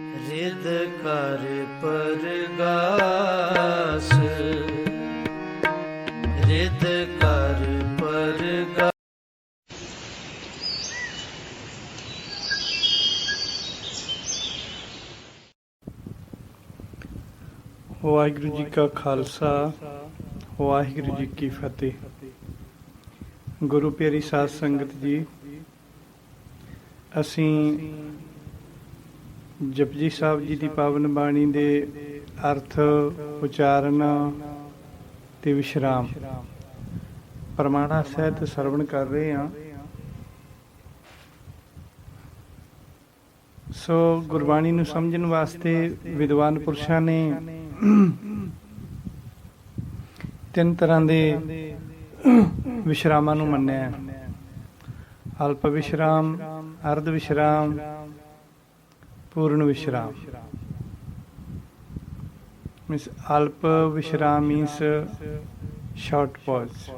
ਰਿਦ ਕਰ ਪਰਗਾਸ, ਰਿਦ ਕਰ ਪਰਗਾਸ। ਵਾਹਿਗੁਰੂ ਜੀ ਕਾ ਖਾਲਸਾ, ਵਾਹਿਗੁਰੂ ਜੀ ਕੀ ਫਤਿਹ। ਗੁਰੂ ਪਿਆਰੀ ਸਾਧ ਸੰਗਤ ਜੀ, ਅਸੀਂ ਜਪਜੀ ਸਾਹਿਬ ਜੀ ਦੀ ਪਾਵਨ ਬਾਣੀ ਦੇ ਅਰਥ, ਉਚਾਰਨ ਤੇ ਵਿਸ਼ਰਾਮ ਪ੍ਰਮਾਣਾ ਸਹਿਤ ਸਰਵਣ ਕਰ ਰਹੇ ਹਾਂ। ਸੋ ਗੁਰਬਾਣੀ ਨੂੰ ਸਮਝਣ ਵਾਸਤੇ ਵਿਦਵਾਨ ਪੁਰਸ਼ਾਂ ਨੇ ਤਿੰਨ ਤਰ੍ਹਾਂ ਦੇ ਵਿਸ਼ਰਾਮਾਂ ਨੂੰ ਮੰਨਿਆ: ਅਲਪ ਵਿਸ਼ਰਾਮ, ਅਰਧ ਵਿਸ਼ਰਾਮ, ਪੂਰਨ ਵਿਸ਼ਰਾਮ। Means alp vishram means short pause.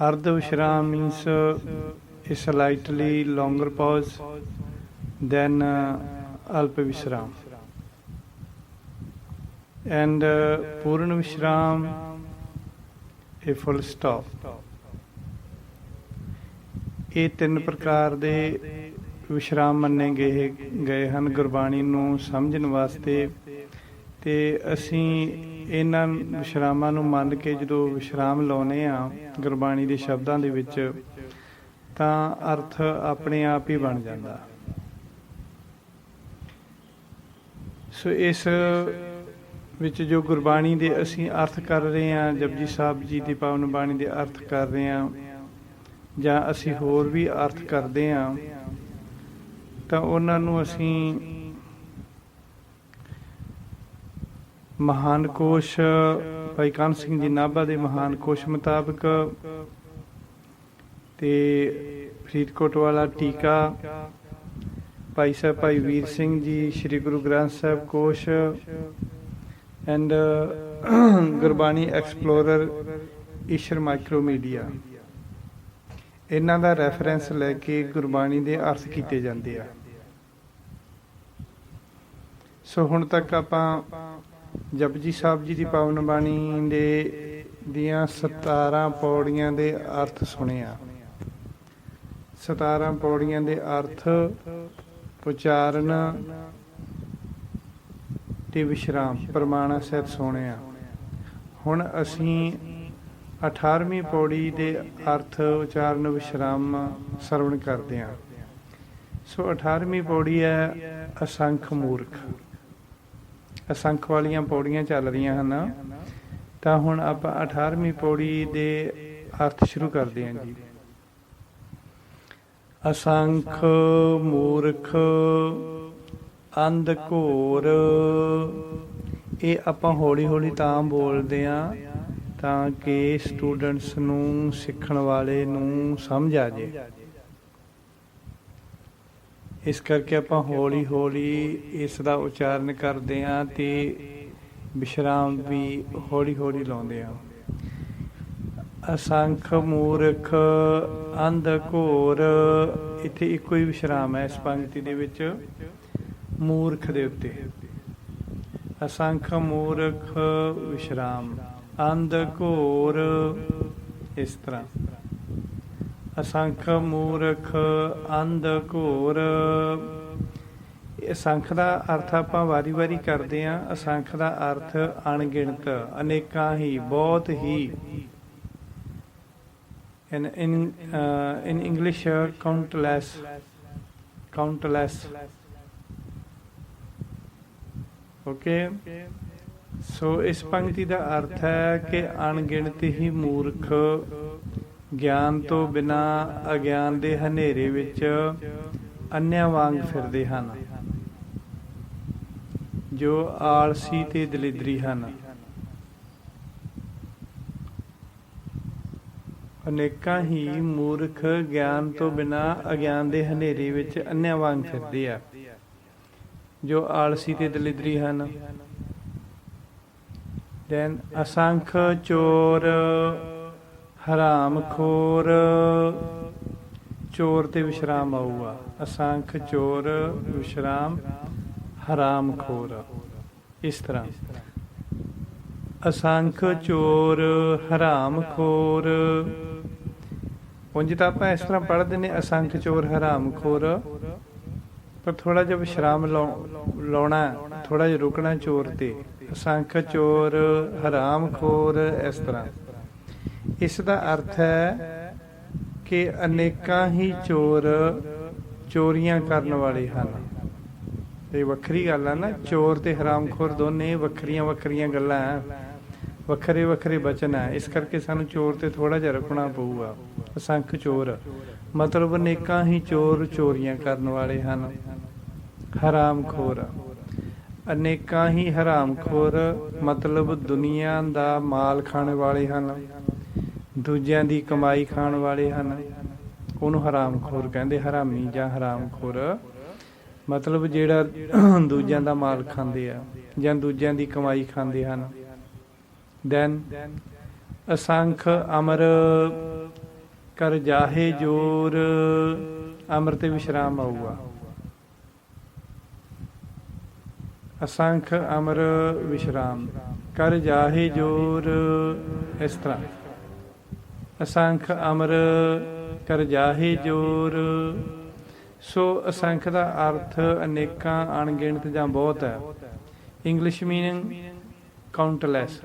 Ardha vishram means a slightly longer pause than alp vishram. And purna vishram, a full stop. ਇਹ ਤਿੰਨ ਪ੍ਰਕਾਰ ਦੇ ਵਿਸ਼ਰਾਮ ਮੰਨੇ ਗਏ ਹਨ ਗੁਰਬਾਣੀ ਨੂੰ ਸਮਝਣ ਵਾਸਤੇ। ਤੇ ਅਸੀਂ ਇਹਨਾਂ ਵਿਸ਼ਰਾਮਾਂ ਨੂੰ ਮੰਨ ਕੇ ਜਦੋਂ ਵਿਸ਼ਰਾਮ ਲਾਉਂਦੇ ਹਾਂ ਗੁਰਬਾਣੀ ਦੇ ਸ਼ਬਦਾਂ ਦੇ ਵਿੱਚ, ਤਾਂ ਅਰਥ ਆਪਣੇ ਆਪ ਹੀ ਬਣ ਜਾਂਦਾ। ਸੋ ਇਸ ਵਿੱਚ ਜੋ ਗੁਰਬਾਣੀ ਦੇ ਅਸੀਂ ਅਰਥ ਕਰ ਰਹੇ ਹਾਂ, ਜਪਜੀ ਸਾਹਿਬ ਜੀ ਦੀ ਪਾਵਨ ਬਾਣੀ ਦੇ ਅਰਥ ਕਰ ਰਹੇ ਹਾਂ, ਜਾਂ ਅਸੀਂ ਹੋਰ ਵੀ ਅਰਥ ਕਰਦੇ ਹਾਂ, ਤਾਂ ਉਹਨਾਂ ਨੂੰ ਅਸੀਂ ਮਹਾਨ ਕੋਸ਼ ਭਾਈ ਕਾਨ੍ਹ ਸਿੰਘ ਜੀ ਨਾਭਾ ਦੇ ਮਹਾਨ ਕੋਸ਼ ਮੁਤਾਬਕ ਤੇ ਫਰੀਦਕੋਟ ਵਾਲਾ ਟੀਕਾ ਭਾਈ ਸਾਹਿਬ ਭਾਈ ਵੀਰ ਸਿੰਘ ਜੀ ਸ੍ਰੀ ਗੁਰੂ ਗ੍ਰੰਥ ਸਾਹਿਬ ਕੋਸ਼ ਐਂਡ ਗੁਰਬਾਣੀ ਐਕਸਪਲੋਰਰ ਈਸ਼ਰ ਮਾਈਕਰੋਮੀਡੀਆ, ਇਹਨਾਂ ਦਾ ਰੈਫਰੈਂਸ ਲੈ ਕੇ ਗੁਰਬਾਣੀ ਦੇ ਅਰਥ ਕੀਤੇ ਜਾਂਦੇ ਆ। ਸੋ ਹੁਣ ਤੱਕ ਆਪਾਂ ਜਪਜੀ ਸਾਹਿਬ ਜੀ ਦੀ ਪਾਵਨ ਬਾਣੀ ਦੀਆਂ 17 ਪੌੜੀਆਂ ਦੇ ਅਰਥ ਸੁਣੇ ਆ। 17 ਪੌੜੀਆਂ ਦੇ ਅਰਥ, ਉਚਾਰਨ ਤੇ ਵਿਸ਼ਰਾਮ ਪ੍ਰਮਾਣਾ ਸਹਿਤ ਸੁਣੇ ਆ। ਹੁਣ ਅਸੀਂ 18ਵੀਂ ਪੌੜੀ ਦੇ ਅਰਥ, ਉਚਾਰਨ, ਵਿਸ਼ਰਾਮ ਸਰਵਣ ਕਰਦੇ ਹਾਂ। ਸੋ 18ਵੀਂ ਪੌੜੀ ਹੈ ਅਸੰਖ ਮੂਰਖ। ਅਸੰਖ ਵਾਲੀਆਂ ਪੌੜੀਆਂ ਚੱਲ ਰਹੀਆਂ ਹਨ, ਤਾਂ ਹੁਣ ਆਪਾਂ 18ਵੀਂ ਪੌੜੀ ਦੇ ਅਰਥ ਸ਼ੁਰੂ ਕਰਦੇ ਹਾਂ ਜੀ। ਅਸੰਖ ਮੂਰਖ ਅੰਧ ਘੋਰ। ਇਹ ਆਪਾਂ ਹੌਲੀ ਹੌਲੀ ਤਾਂ ਬੋਲਦੇ ਹਾਂ ਤਾਂ ਕਿ ਸਟੂਡੈਂਟਸ ਨੂੰ, ਸਿੱਖਣ ਵਾਲੇ ਨੂੰ ਸਮਝ ਆ ਜੇ। ਇਸ ਕਰਕੇ ਆਪਾਂ ਹੌਲੀ ਹੌਲੀ ਇਸ ਦਾ ਉਚਾਰਨ ਕਰਦੇ ਹਾਂ ਤੇ ਵਿਸ਼ਰਾਮ ਵੀ ਹੌਲੀ ਹੌਲੀ ਲਾਉਂਦੇ ਹਾਂ। ਅਸੰਖ ਮੂਰਖ ਅੰਧ ਘੋਰ, ਇੱਥੇ ਇੱਕੋ ਹੀ ਵਿਸ਼ਰਾਮ ਹੈ ਇਸ ਪੰਕਤੀ ਦੇ ਵਿੱਚ, ਮੂਰਖ ਦੇ ਉੱਤੇ। ਅਸੰਖ ਮੂਰਖ ਵਿਸ਼ਰਾਮ, ਅੰਧ ਘੋਰ, ਇਸ ਤਰ੍ਹਾਂ। ਅਸੰਖ ਮੂਰਖ ਅੰਧ ਘੋਰ। ਅਸੰਖ ਦਾ ਅਰਥ ਆਪਾਂ ਵਾਰੀ ਵਾਰੀ ਕਰਦੇ ਹਾਂ। ਅਸੰਖ ਦਾ ਅਰਥ ਅਣਗਿਣਤ, ਅਨੇਕਾਂ ਹੀ, ਬਹੁਤ ਹੀ। in English countless. Okay, ਸੋ ਇਸ ਪੰਕਤੀ ਦਾ ਅਰਥ ਹੈ ਕਿ ਅਣਗਿਣਤ ਹੀ ਮੂਰਖ ਗਿਆਨ ਤੋਂ ਬਿਨਾਂ ਅਗਿਆਨ ਦੇ ਹਨੇਰੇ ਵਿੱਚ ਅੰਨ੍ਹਿਆਂ ਵਾਂਗ ਫਿਰਦੇ ਹਨ, ਜੋ ਆਲਸੀ ਤੇ ਦਲਿਦਰੀ ਹਨ। ਅਨੇਕਾਂ ਹੀ ਮੂਰਖ ਗਿਆਨ ਤੋਂ ਬਿਨਾਂ ਅਗਿਆਨ ਦੇ ਹਨੇਰੇ ਵਿੱਚ ਅੰਨ੍ਹਿਆਂ ਵਾਂਗ ਫਿਰਦੇ ਆ, ਜੋ ਆਲਸੀ ਤੇ ਦਲਿਦਰੀ ਹਨ। ਦੈਨ ਅਸੰਖ ਚੋਰ ਹਰਾਮ ਖੋਰ। ਚੋਰ ਤੇ ਵਿਸ਼ਰਾਮ ਆਊਗਾ। ਅਸੰਖ ਚੋਰ ਵਿਸ਼ਰਾਮ ਹਰਾਮ ਖੋਰ। ਇਸ ਤਰ੍ਹਾਂ ਅਸੰਖ ਚੋਰ ਹਰਾਮ ਖੋਰ। ਉਂਝ ਤਾਂ ਆਪਾਂ ਇਸ ਤਰ੍ਹਾਂ ਪੜ੍ਹਦੇ ਨੇ ਅਸੰਖ ਚੋਰ ਹਰਾਮ ਖੋਰ, ਪਰ ਥੋੜ੍ਹਾ ਜਿਹਾ ਵਿਸ਼ਰਾਮ ਲਾਉਣਾ, ਥੋੜ੍ਹਾ ਜਿਹਾ ਰੁਕਣਾ ਚੋਰ ਤੇ। ਅਸੰਖ ਚੋਰ ਹਰਾਮ ਖੋਰ, ਇਸ ਤਰ੍ਹਾਂ। ਇਸ ਦਾ ਅਰਥ ਹੈ ਕਿ ਅਨੇਕਾਂ ਹੀ ਚੋਰ ਚੋਰੀਆਂ ਕਰਨ ਵਾਲੇ ਹਨ। ਇਹ ਵੱਖਰੀ ਗੱਲ ਹੈ ਨਾ, ਚੋਰ ਤੇ ਹਰਾਮਖੋਰ ਦੋਨੇ ਵੱਖਰੀਆਂ ਵੱਖਰੀਆਂ ਗੱਲਾਂ ਹੈ, ਵੱਖਰੇ ਵੱਖਰੇ ਵਚਨ ਹੈ। ਇਸ ਕਰਕੇ ਸਾਨੂੰ ਚੋਰ ਤੇ ਥੋੜ੍ਹਾ ਜਿਹਾ ਰੁਕਣਾ ਪਊਗਾ। ਅਸੰਖ ਚੋਰ ਮਤਲਬ ਅਨੇਕਾਂ ਹੀ ਚੋਰ ਚੋਰੀਆਂ ਕਰਨ ਵਾਲੇ ਹਨ। ਹਰਾਮਖੋਰ ਅਨੇਕਾਂ ਹੀ ਹਰਾਮਖੋਰ ਮਤਲਬ ਦੁਨੀਆ ਦਾ ਮਾਲ ਖਾਣ ਵਾਲੇ ਹਨ, ਦੂਜਿਆਂ ਦੀ ਕਮਾਈ ਖਾਣ ਵਾਲੇ ਹਨ। ਉਹਨੂੰ ਹਰਾਮਖੋਰ ਕਹਿੰਦੇ, ਹਰਾਮੀ ਜਾਂ ਹਰਾਮਖੋਰ ਮਤਲਬ ਜਿਹੜਾ ਦੂਜਿਆਂ ਦਾ ਮਾਲ ਖਾਂਦੇ ਆ ਜਾਂ ਦੂਜਿਆਂ ਦੀ ਕਮਾਈ ਖਾਂਦੇ ਹਨ। ਦੈਨ ਅਸੰਖ ਅਮਰ ਕਰ ਜਾਹੇ ਜੋਰ। ਅਮਰ ਤੇ ਵਿਸ਼ਰਾਮ ਆਊਗਾ। ਅਸੰਖ ਅਮਰ ਵਿਸ਼ਰਾਮ ਕਰ ਜਾਹੇ ਜੋਰ, ਇਸ ਤਰ੍ਹਾਂ। ਅਸੰਖ ਅਮਰ ਕਰ ਜਾਹੇ ਜੋਰ। ਸੋ ਅਸੰਖ ਦਾ ਅਰਥ ਅਨੇਕਾਂ, ਅਣਗਿਣਤ ਜਾਂ ਬਹੁਤ ਹੈ। English meaning countless.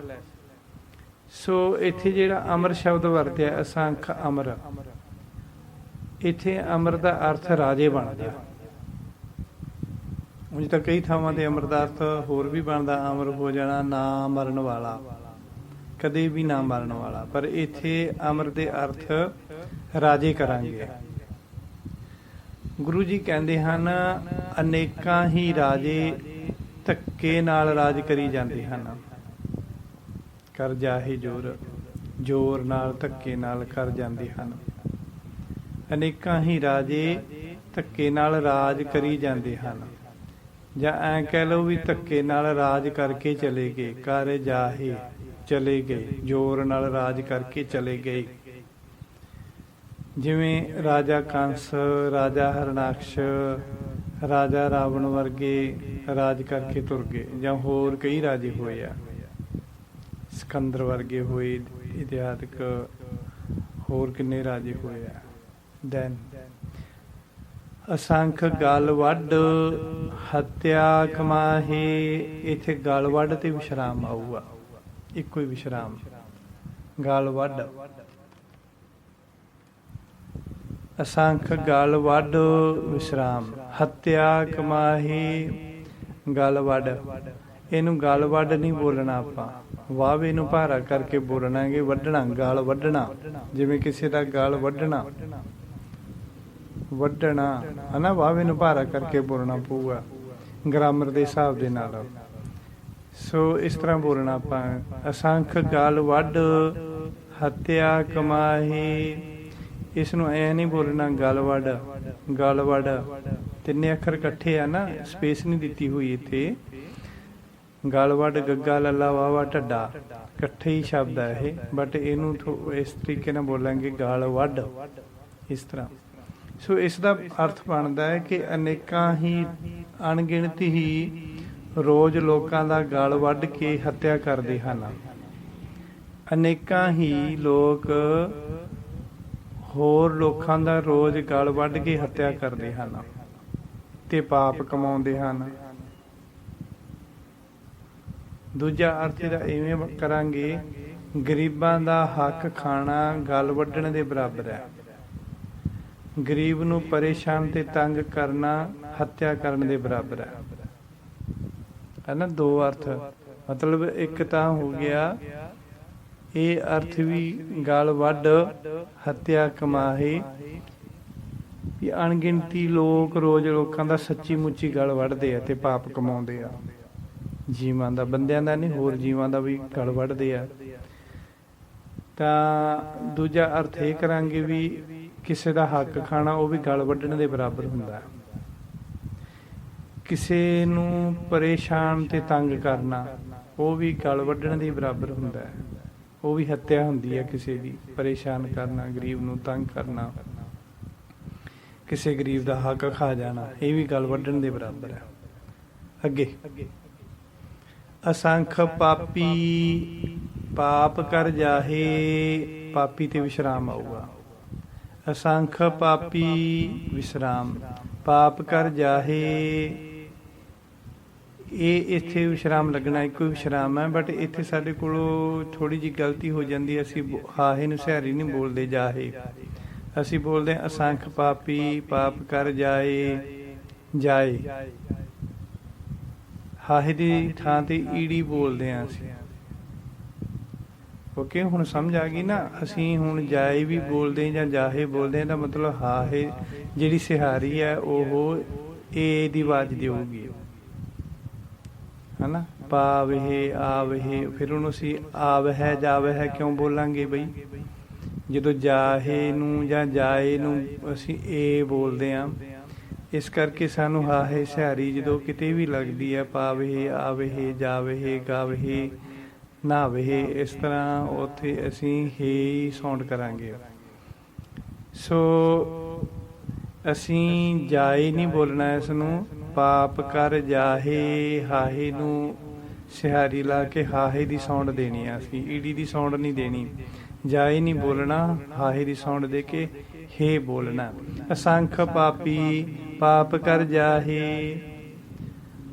ਸੋ ਇੱਥੇ ਜਿਹੜਾ ਅਮਰ ਸ਼ਬਦ ਵਰਤਿਆ ਅਸੰਖ ਅਮਰ, ਇੱਥੇ ਅਮਰ ਦਾ ਅਰਥ ਰਾਜੇ ਬਣਦਾ। ਉਂਝ ਤਾਂ ਕਈ ਥਾਵਾਂ ਤੇ ਅਮਰ ਦਾ ਅਰਥ ਹੋਰ ਵੀ ਬਣਦਾ, ਅਮਰ ਹੋ ਜਾਣਾ, ਨਾ ਮਰਨ ਵਾਲਾ, ਕਦੇ ਵੀ ਨਾ ਮਰਨ ਵਾਲਾ। ਪਰ ਇੱਥੇ ਅਮਰ ਦੇ ਅਰਥ ਰਾਜੇ ਕਰਾਂਗੇ। ਗੁਰੂ ਜੀ ਕਹਿੰਦੇ ਹਨ ਅਨੇਕਾਂ ਹੀ ਰਾਜੇ ਧੱਕੇ ਨਾਲ ਰਾਜ ਕਰੀ ਜਾਂਦੇ ਹਨ। ਕਰ ਜਾਹੇ ਜੋਰ, ਜ਼ੋਰ ਨਾਲ ਧੱਕੇ ਨਾਲ ਕਰ ਜਾਂਦੇ ਹਨ। ਅਨੇਕਾਂ ਹੀ ਰਾਜੇ ਧੱਕੇ ਨਾਲ ਰਾਜ ਕਰੀ ਜਾਂਦੇ ਹਨ, ਜਾਂ ਐਂ ਕਹਿ ਲਓ ਵੀ ਧੱਕੇ ਨਾਲ ਰਾਜ ਕਰਕੇ ਚਲੇ ਗਏ। ਕਰ ਜਾਹੇ ਚਲੇ ਗਏ, ਜ਼ੋਰ ਨਾਲ ਰਾਜ ਕਰਕੇ ਚਲੇ ਗਏ। ਜਿਵੇਂ ਰਾਜਾ ਕੰਸ, ਰਾਜਾ ਹਰਨਾਕਸ਼, ਰਾਜਾ ਰਾਵਣ ਵਰਗੇ ਰਾਜ ਕਰਕੇ ਤੁਰ ਗਏ, ਜਾਂ ਹੋਰ ਕਈ ਰਾਜੇ ਹੋਏ ਆ, ਸਿਕੰਦਰ ਵਰਗੇ ਹੋਏ, ਇਤਿਹਾਸਕ ਹੋਰ ਕਿੰਨੇ ਰਾਜੇ ਹੋਏ ਆ। ਦੈਨ ਅਸੰਖ ਗਲ ਵੱਢ ਹੱਤਿਆ ਕਮਾਹੇ। ਇੱਥੇ ਗਲ ਵੱਢ ਤੇ ਵਿਸ਼ਰਾਮ ਆਊਗਾ, ਇੱਕੋ ਹੀ ਵਿਸ਼ਰਾਮ। ਗਲ ਵੱਢ ਅਸੰਖ ਗਲ ਵੱਢ ਵਿਸ਼ਰਾਮ। ਹੱਤਿਆ ਕਮਾਹੀ ਗਲ ਵੱਢ। ਇਹਨੂੰ ਗਲ ਵੱਢ ਨਹੀਂ ਬੋਲਣਾ ਆਪਾਂ, ਵਾਵੇ ਨੂੰ ਭਾਰਾ ਕਰਕੇ ਬੋਲਣਾਗੇ। ਵੱਢਣਾ, ਗਲ ਵੱਢਣਾ, ਜਿਵੇਂ ਕਿਸੇ ਦਾ ਗਲ ਵੱਢਣਾ, ਵੱਢਣਾ ਹੈ ਨਾ, ਵਾਵੇ ਨੂੰ ਭਾਰਾ ਕਰਕੇ ਬੋਲਣਾ ਪਊਗਾ ਗ੍ਰਾਮਰ ਦੇ ਹਿਸਾਬ ਦੇ ਨਾਲ। ਸੋ ਇਸ ਤਰ੍ਹਾਂ ਬੋਲਣਾ ਆਪਾਂ, ਅਸੰਖ ਗਲ ਵੱਢ ਹੱਤਿਆ ਕਮਾਹੀ। ਇਸ ਨੂੰ ਐ ਨਹੀਂ ਬੋਲਣਾ ਗਲ ਵੱਢ, ਗਲ ਵੱਢ। ਤਿੰਨੇ ਅੱਖਰ ਇਕੱਠੇ ਆ ਨਾ, ਸਪੇਸ ਨਹੀਂ ਦਿੱਤੀ ਹੋਈ ਇੱਥੇ। ਗਲ ਵੱਢ, ਗੱਗਾ ਲੱਲਾ ਵਾਵਾ ਢੱਡਾ, ਇਕੱਠੇ ਹੀ ਸ਼ਬਦ ਆ ਇਹ, ਬਟ ਇਹਨੂੰ ਇਸ ਤਰੀਕੇ ਨਾਲ ਬੋਲਾਂਗੇ ਗਲ ਵੱਢ, ਇਸ ਤਰ੍ਹਾਂ। ਸੋ ਇਸ ਦਾ ਅਰਥ ਬਣਦਾ ਹੈ ਕਿ ਅਨੇਕਾਂ ਹੀ, ਅਣਗਿਣਤ ਹੀ ਰੋਜ਼ ਲੋਕਾਂ ਦਾ ਗਲ ਵੱਢ ਕੇ ਹੱਤਿਆ ਕਰਦੇ ਹਨ। ਅਨੇਕਾਂ ਹੀ ਲੋਕ ਹੋਰ ਲੋਕਾਂ ਦਾ ਰੋਜ਼ ਗਲ ਵੱਢ ਕੇ ਹੱਤਿਆ ਕਰਦੇ ਹਨ ਤੇ ਪਾਪ ਕਮਾਉਂਦੇ ਹਨ। ਦੂਜਾ ਅਰਥ ਇਹਦਾ ਇਵੇਂ ਕਰਾਂਗੇ, ਗਰੀਬਾਂ ਦਾ ਹੱਕ ਖਾਣਾ ਗਲ ਵੱਢਣ ਦੇ ਬਰਾਬਰ ਹੈ। ਗਰੀਬ ਨੂੰ ਪਰੇਸ਼ਾਨ ਤੇ ਤੰਗ ਕਰਨਾ ਹੱਤਿਆ ਕਰਨ ਦੇ ਬਰਾਬਰ ਹੈ ਨਾ। ਦੋ ਅਰਥ, ਮਤਲਬ ਇੱਕ ਤਾਂ ਹੋ ਗਿਆ ਇਹ ਅਰਥ ਵੀ ਗਲ ਵੱਢ ਹੱਤਿਆ ਕਮਾਹੇ, ਵੀ ਅਣਗਿਣਤੀ ਲੋਕ ਰੋਜ਼ ਲੋਕਾਂ ਦਾ ਸੱਚੀ ਮੁੱਚੀ ਗਲ ਵੱਢਦੇ ਆ ਤੇ ਪਾਪ ਕਮਾਉਂਦੇ ਆ। ਜੀਵਾਂ ਦਾ, ਬੰਦਿਆਂ ਦਾ ਨਹੀਂ, ਹੋਰ ਜੀਵਾਂ ਦਾ ਵੀ ਗਲ ਵੱਢਦੇ ਆ। ਤਾਂ ਦੂਜਾ ਅਰਥ ਇਹ ਕਰਾਂਗੇ ਵੀ ਕਿਸੇ ਦਾ ਹੱਕ ਖਾਣਾ ਉਹ ਵੀ ਗਲ ਵੱਢਣ ਦੇ ਬਰਾਬਰ ਹੁੰਦਾ। ਕਿਸੇ ਨੂੰ ਪਰੇਸ਼ਾਨ ਤੇ ਤੰਗ ਕਰਨਾ ਉਹ ਵੀ ਗਲ ਵੱਢਣ ਦੇ ਬਰਾਬਰ ਹੁੰਦਾ। ਉਹ ਵੀ ਹੱਤਿਆ ਹੁੰਦੀ ਹੈ ਕਿਸੇ ਦੀ, ਪਰੇਸ਼ਾਨ ਕਰਨਾ, ਗਰੀਬ ਨੂੰ ਤੰਗ ਕਰਨਾ। ਕਿਸੇ ਗਰੀਬ ਦਾ ਹੱਕ ਖਾ ਜਾਣਾ, ਇਹ ਵੀ ਗਲ ਵੱਢਣ ਦੇ ਬਰਾਬਰ ਹੈ। ਅੱਗੇ ਅਸੰਖ ਪਾਪੀ ਪਾਪ ਕਰ ਜਾਹੇ, ਪਾਪੀ ਤੇ ਵਿਸ਼ਰਾਮ ਆਊਗਾ। ਅਸੰਖ ਪਾਪੀ ਵਿਸ਼ਰਾਮ ਪਾਪ ਕਰ ਜਾਹੇ, ਇਹ ਇੱਥੇ ਵਿਸ਼ਰਾਮ ਲੱਗਣਾ, ਇੱਕੋ ਵਿਸ਼ਰਾਮ ਹੈ, ਬਟ ਇੱਥੇ ਸਾਡੇ ਕੋਲੋਂ ਥੋੜੀ ਜਿਹੀ ਗਲਤੀ ਹੋ ਜਾਂਦੀ ਹੈ। ਅਸੀਂ ਹਾਹੇ ਨੂੰ ਸਿਹਾਰੀ ਨਹੀਂ ਬੋਲਦੇ ਜਾਹੇ, ਅਸੀਂ ਬੋਲਦੇ ਹਾਂ ਅਸੰਖ ਪਾਪੀ ਪਾਪ ਕਰ ਜਾਏ ਜਾਏ। ਹਾਹੇ ਦੀ ਥਾਂ ਤੇ ਈੜੀ ਬੋਲਦੇ ਹਾਂ ਅਸੀਂ। ਓਕੇ, ਹੁਣ ਸਮਝ ਆ ਗਈ ਨਾ। ਅਸੀਂ ਹੁਣ ਜਾਏ ਵੀ ਬੋਲਦੇ ਜਾਂ ਜਾਹੇ ਬੋਲਦੇ ਹਾਂ, ਦਾ ਮਤਲਬ ਹਾਹੇ ਜਿਹੜੀ ਸਿਹਾਰੀ ਹੈ ਉਹ ਏ ਦੀ ਆਵਾਜ਼ ਦੇਊਗੀ, ਹਨਾ। ਪਾਵਹਿ ਆਵਹਿ, ਫਿਰ ਉਹਨੂੰ ਅਸੀਂ ਆਵਹਿ ਜਾਵਹਿ ਕਿਉਂ ਬੋਲਾਂਗੇ ਬਈ? ਜਦੋਂ ਜਾਹੇ ਨੂੰ ਜਾਂ ਜਾਏ ਨੂੰ ਅਸੀਂ ਏ ਬੋਲਦੇ ਹਾਂ, ਇਸ ਕਰਕੇ ਸਾਨੂੰ ਹਾਹੇ ਸਿਹਾਰੀ ਜਦੋਂ ਕਿਤੇ ਵੀ ਲੱਗਦੀ ਹੈ, ਪਾਵਹਿ ਆਵਹਿ ਜਾਵਹਿ ਗਾਵਹਿ ਨਾਵਹਿ, ਇਸ ਤਰ੍ਹਾਂ ਉੱਥੇ ਅਸੀਂ ਹੇ ਸਾਊਂਡ ਕਰਾਂਗੇ। ਸੋ ਅਸੀਂ ਜਾਏ ਨਹੀਂ ਬੋਲਣਾ ਇਸ ਨੂੰ, ਪਾਪ ਕਰ ਜਾਹੇ, ਹਾਹੇ ਨੂੰ ਸਿਹਾਰੀ ਲਾ ਕੇ ਹਾਹੇ ਦੀ ਸਾਊਂਡ ਦੇਣੀ ਆ ਅਸੀਂ, ਈੜੀ ਦੀ ਸਾਊਂਡ ਨਹੀਂ ਦੇਣੀ। ਜਾਏ ਨਹੀਂ ਬੋਲਣਾ, ਹਾਹੇ ਦੀ ਸਾਊਂਡ ਦੇ ਕੇ ਹੇ ਬੋਲਣਾ। ਅਸੰਖ ਪਾਪੀ ਪਾਪ ਕਰ ਜਾਹੇ,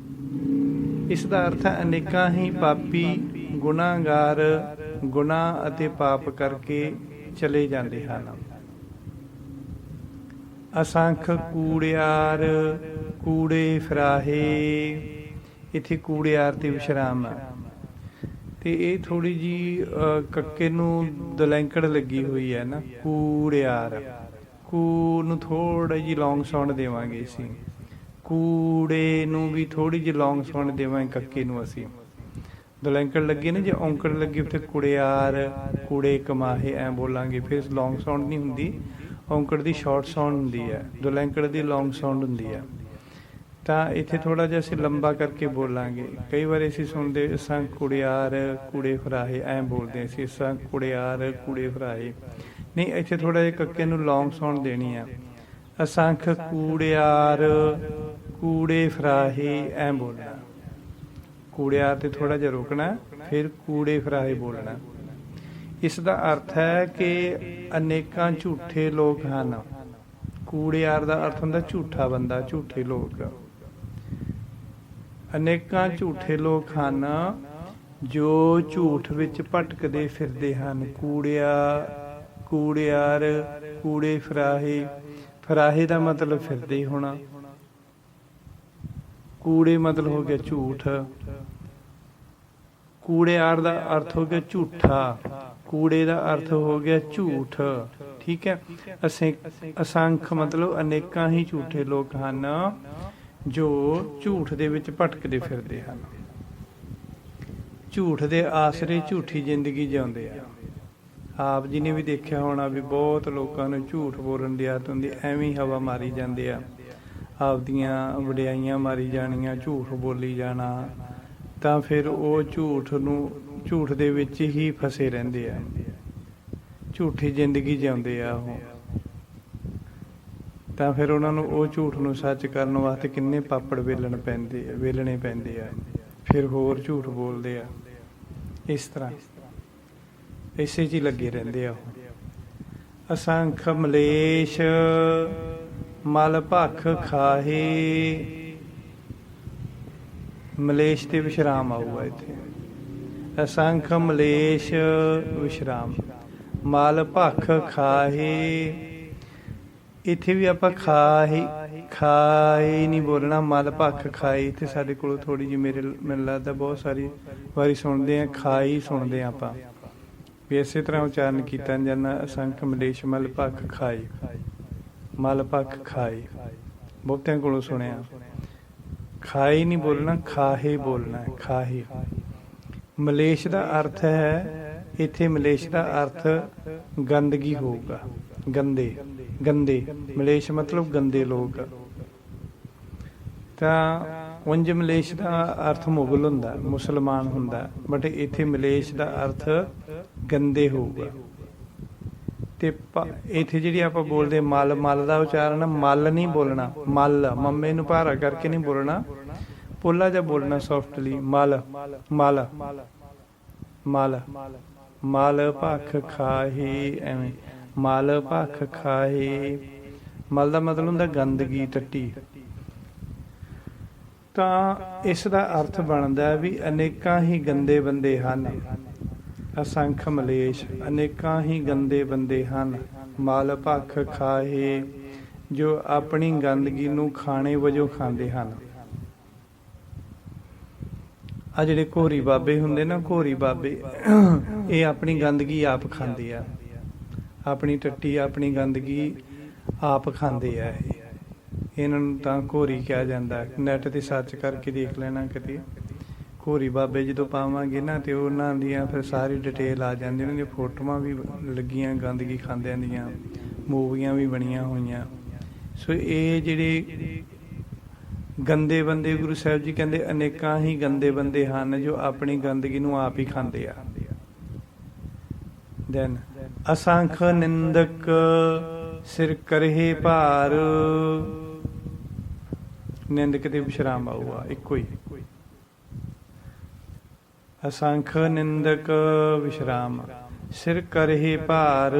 ਇਸ ਦਾ ਅਰਥ ਹੈ ਅਨੇਕਾਂ ਹੀ ਪਾਪੀ ਗੁਨਾਹਗਾਰ ਗੁਨਾਹ ਅਤੇ ਪਾਪ ਕਰਕੇ ਚਲੇ ਜਾਂਦੇ ਹਨ। ਅਸੰਖ ਕੂੜਿਆਰ ਕੂੜੇ ਫਰਾਹੇ, ਇੱਥੇ ਕੂੜਿਆਰ ਤੇ ਵਿਸ਼ਰਾਮ ਹੈ, ਤੇ ਇਹ ਥੋੜੀ ਜੀ ਕੱਕੇ ਨੂੰ ਦਲੈਂਕੜ ਲੱਗੀ ਹੋਈ ਹੈ ਨਾ, ਕੂੜਿਆਰ। ਕੂ ਨੂੰ ਥੋੜਾ ਜੀ ਲੌਂਗ ਸਾਊਂਡ ਦੇਵਾਂਗੇ ਅਸੀਂ, ਕੂੜੇ ਨੂੰ ਵੀ ਥੋੜੀ ਜਿਹੀ ਲੌਂਗ ਸਾਊਂਡ ਦੇਵਾਂਗੇ ਕੱਕੇ ਨੂੰ ਅਸੀਂ। ਦਲੈਂਕੜ ਲੱਗੀ ਨਾ, ਜੇ ਔਂਕੜ ਲੱਗੀ ਉੱਥੇ ਕੁੜਿਆਰ ਕੂੜੇ ਕਮਾਹੇ ਐਂ ਬੋਲਾਂਗੇ, ਫਿਰ ਲੌਂਗ ਸਾਊਂਡ ਨਹੀਂ ਹੁੰਦੀ, ਔਂਕੜ ਦੀ ਸ਼ਾਰਟ ਸਾਊਂਡ ਹੁੰਦੀ ਹੈ, ਦਲੈਂਕੜ ਦੀ ਲੌਂਗ ਸਾਊਂਡ ਹੁੰਦੀ ਹੈ। ਤਾਂ ਇੱਥੇ ਥੋੜਾ ਜਿਹਾ ਅਸੀਂ ਲੰਬਾ ਕਰਕੇ ਬੋਲਾਂਗੇ। ਕਈ ਵਾਰ ਅਸੀਂ ਸੁਣਦੇ ਅਸਾਂ ਕੁੜਿਆਰ ਕੂੜੇ ਫਰਾਹੇ ਐਂ ਬੋਲਦੇ ਅਸੀਂ, ਅਸਾਂ ਕੁੜਿਆਰ ਕੂੜੇ ਫਰਾਹੇ ਨਹੀਂ, ਇੱਥੇ ਥੋੜਾ ਜਿਹਾ ਕੱਕੇ ਨੂੰ ਲੌਂਗ ਸਾਊਂਡ ਦੇਣੀ ਆ। ਅਸੰਖ ਕੂੜਿਆਰ ਕੂੜੇ ਫਰਾਹੇ ਐਂ ਬੋਲਣਾ, ਕੂੜਿਆਰ ਤੇ ਥੋੜਾ ਜਿਹਾ ਰੋਕਣਾ, ਫਿਰ ਕੂੜੇ ਫਰਾਹੇ ਬੋਲਣਾ। ਇਸ ਦਾ ਅਰਥ ਹੈ ਕਿ ਅਨੇਕਾਂ ਝੂਠੇ ਲੋਕ ਹਨ। ਕੂੜਿਆਰ ਦਾ ਅਰਥ ਹੁੰਦਾ ਝੂਠਾ ਬੰਦਾ, ਝੂਠੇ ਲੋਕ। ਅਨੇਕਾਂ ਝੂਠੇ ਲੋਕ ਹਨ ਜੋ ਝੂਠ ਵਿੱਚ ਭਟਕਦੇ ਫਿਰਦੇ ਹਨ। ਕੂੜਿਆਰ ਕੂੜੇ ਫਰਾਹੇ, ਫਰਾਹੇ ਦਾ ਮਤਲਬ ਫਿਰਦੇ ਹੋਣਾ, ਕੂੜੇ ਮਤਲਬ ਹੋ ਗਿਆ ਝੂਠ, ਕੂੜਿਆਰ ਦਾ ਅਰਥ ਹੋ ਗਿਆ ਝੂਠਾ, ਕੂੜੇ ਦਾ ਅਰਥ ਹੋ ਗਿਆ ਝੂਠ। ਠੀਕ ਹੈ। ਅਸੰਖ ਮਤਲਬ ਅਨੇਕਾਂ ਹੀ ਝੂਠੇ ਲੋਕ ਹਨ ਜੋ ਝੂਠ ਦੇ ਵਿੱਚ ਭਟਕਦੇ ਫਿਰਦੇ ਹਨ, ਝੂਠ ਦੇ ਆਸਰੇ ਝੂਠੀ ਜ਼ਿੰਦਗੀ ਜਿਉਂਦੇ ਆ। ਆਪ ਜੀ ਨੇ ਵੀ ਦੇਖਿਆ ਹੋਣਾ ਵੀ ਬਹੁਤ ਲੋਕਾਂ ਨੂੰ ਝੂਠ ਬੋਲਣ ਦੀ ਆਦਤ ਹੁੰਦੀ, ਐਵੇਂ ਹੀ ਹਵਾ ਮਾਰੀ ਜਾਂਦੇ ਆ, ਆਪਦੀਆਂ ਵਡਿਆਈਆਂ ਮਾਰੀ ਜਾਣੀਆਂ, ਝੂਠ ਬੋਲੀ ਜਾਣਾ, ਤਾਂ ਫਿਰ ਉਹ ਝੂਠ ਦੇ ਵਿੱਚ ਹੀ ਫਸੇ ਰਹਿੰਦੇ ਆ, ਝੂਠੀ ਜ਼ਿੰਦਗੀ ਜਿਉਂਦੇ ਆ ਉਹ। ਤਾਂ ਫਿਰ ਉਹਨਾਂ ਨੂੰ ਉਹ ਝੂਠ ਨੂੰ ਸੱਚ ਕਰਨ ਵਾਸਤੇ ਕਿੰਨੇ ਪਾਪੜ ਵੇਲਣੇ ਪੈਂਦੇ ਆ, ਫਿਰ ਹੋਰ ਝੂਠ ਬੋਲਦੇ ਆ। ਇਸ ਤਰ੍ਹਾਂ ਇਸੇ 'ਚ ਹੀ ਲੱਗੇ ਰਹਿੰਦੇ ਆ ਉਹ। ਅਸੰਖ ਮਲੇਸ਼ ਮਲ ਭਖ ਖਾਹੇ, ਮਲੇਸ਼ ਤੇ ਵਿਸ਼ਰਾਮ ਆਊਗਾ ਇੱਥੇ। ਅਸੰਖ ਮਲੇਸ਼ ਵਿਸ਼ਰਾਮ ਮਲ ਭਖ ਖਾਹੇ, ਇੱਥੇ ਵੀ ਆਪਾਂ ਖਾਏ ਨਹੀਂ ਬੋਲਣਾ, ਮਲ ਭਖ ਖਾਏ। ਇੱਥੇ ਸਾਡੇ ਕੋਲ ਥੋੜੀ ਜਿਹੀ ਮੈਨੂੰ ਲੱਗਦਾ ਬਹੁਤ ਸਾਰੀ ਵਾਰੀ ਸੁਣਦੇ ਆ ਖਾਈ ਸੁਣਦੇ ਆ ਆਪਾਂ, ਵੀ ਇਸੇ ਤਰ੍ਹਾਂ ਉਚਾਰਨ ਕੀਤਾ ਜਾਂਦਾ। ਅਸੰਖ ਮਲੇਸ਼ ਮਲ ਭਖ ਖਾਏ, ਮਲ ਭਖ ਖਾਏ, ਬਹੁਤਿਆਂ ਕੋਲੋਂ ਸੁਣਿਆ। ਖਾਏ ਨਹੀਂ ਬੋਲਣਾ, ਖਾਹੇ ਬੋਲਣਾ, ਖਾਹੇ। ਮਲੇਸ਼ ਦਾ ਅਰਥ ਹੈ, ਇੱਥੇ ਮਲੇਸ਼ ਦਾ ਅਰਥ ਗੰਦਗੀ ਹੋਊਗਾ, ਗੰਦੇ ਮਲੇਸ਼ ਮਤਲਬ ਗੰਦੇ ਲੋਕ। ਤਾਂ ਉਂਝ ਮਲੇਸ਼ ਦਾ ਅਰਥ ਮੁਗਲ ਹੁੰਦਾ, ਮੁਸਲਮਾਨ ਹੁੰਦਾ, ਬਟ ਇੱਥੇ ਮਲੇਸ਼ ਦਾ ਅਰਥ ਗੰਦੇ ਹੋਊਗਾ। ਤੇ ਇੱਥੇ ਜਿਹੜੀ ਆਪਾਂ ਬੋਲਦੇ ਮਲ, ਮਲ ਦਾ ਉਚਾਰਨ ਮਲ ਨਹੀਂ ਬੋਲਣਾ, ਮਲ ਮੰਮੇ ਨੂੰ ਭਾਰਾ ਕਰਕੇ ਨਹੀਂ ਬੋਲਣਾ, ਪੋਲਾ ਜਿਹਾ ਬੋਲਣਾ ਸੌਫਟਲੀ, ਮਲ ਮਲ ਮਲ, ਮਲ ਭਖ ਖਾਹੀ, ਐਵੇਂ ਮਲ ਭਖ ਖਾਹੀ। ਮਲ ਦਾ ਮਤਲਬ ਹੁੰਦਾ ਗੰਦਗੀ, ਟੱਟੀ। ਤਾਂ ਇਸ ਦਾ ਅਰਥ ਬਣਦਾ ਵੀ ਅਨੇਕਾਂ ਹੀ ਗੰਦੇ ਬੰਦੇ ਹਨ, ਅਸੰਖ ਮਲੇਸ਼, ਅਨੇਕਾਂ ਹੀ ਗੰਦੇ ਬੰਦੇ ਹਨ, ਮਲ ਭਖ ਖਾਹੇ, ਜੋ ਆਪਣੀ ਗੰਦਗੀ ਨੂੰ ਖਾਣੇ ਵਜੋਂ ਖਾਂਦੇ ਹਨ। ਆ ਜਿਹੜੇ ਘੋਰੀ ਬਾਬੇ ਹੁੰਦੇ ਨਾ, ਘੋਰੀ ਬਾਬੇ, ਇਹ ਆਪਣੀ ਗੰਦਗੀ ਆਪ ਖਾਂਦੇ ਆ, ਆਪਣੀ ਟੱਟੀ ਆਪਣੀ ਗੰਦਗੀ ਆਪ ਖਾਂਦੇ ਆ। ਇਹਨਾਂ ਨੂੰ ਤਾਂ ਘੋਰੀ ਕਿਹਾ ਜਾਂਦਾ। ਨੈਟ ਤੇ ਸਰਚ ਕਰਕੇ ਦੇਖ ਲੈਣਾ ਕਦੇ, ਘੋਰੀ ਬਾਬੇ ਜਦੋਂ ਪਾਵਾਂਗੇ ਨਾ ਤੇ ਉਹਨਾਂ ਦੀਆਂ ਫਿਰ ਸਾਰੀ ਡਿਟੇਲ ਆ ਜਾਂਦੀ, ਉਹਨਾਂ ਦੀਆਂ ਫੋਟੋਆਂ ਵੀ ਲੱਗੀਆਂ ਗੰਦਗੀ ਖਾਂਦਿਆਂ ਦੀਆਂ, ਮੂਵੀਆਂ ਵੀ ਬਣੀਆਂ ਹੋਈਆਂ। ਸੋ ਇਹ ਜਿਹੜੇ ਗੰਦੇ ਬੰਦੇ, ਗੁਰੂ ਸਾਹਿਬ ਜੀ ਕਹਿੰਦੇ ਅਨੇਕਾਂ ਹੀ ਗੰਦੇ ਬੰਦੇ ਹਨ ਜੋ ਆਪਣੀ ਗੰਦਗੀ ਨੂੰ ਆਪ ਹੀ ਖਾਂਦੇ ਆ। ਦੈਨ ਅਸੰਖ ਨਿੰਦਕ ਸਿਰ ਕਰਹਿ ਭਾਰ, ਨਿੰਦਕ ਤੇ ਵਿਸ਼ਰਾਮ ਆਊਗਾ ਇੱਕੋ ਹੀ, ਅਸੰਖ ਨਿੰਦਕ ਵਿਸ਼ਰਾਮ, ਸਿਰ ਕਰਹਿ ਭਾਰ।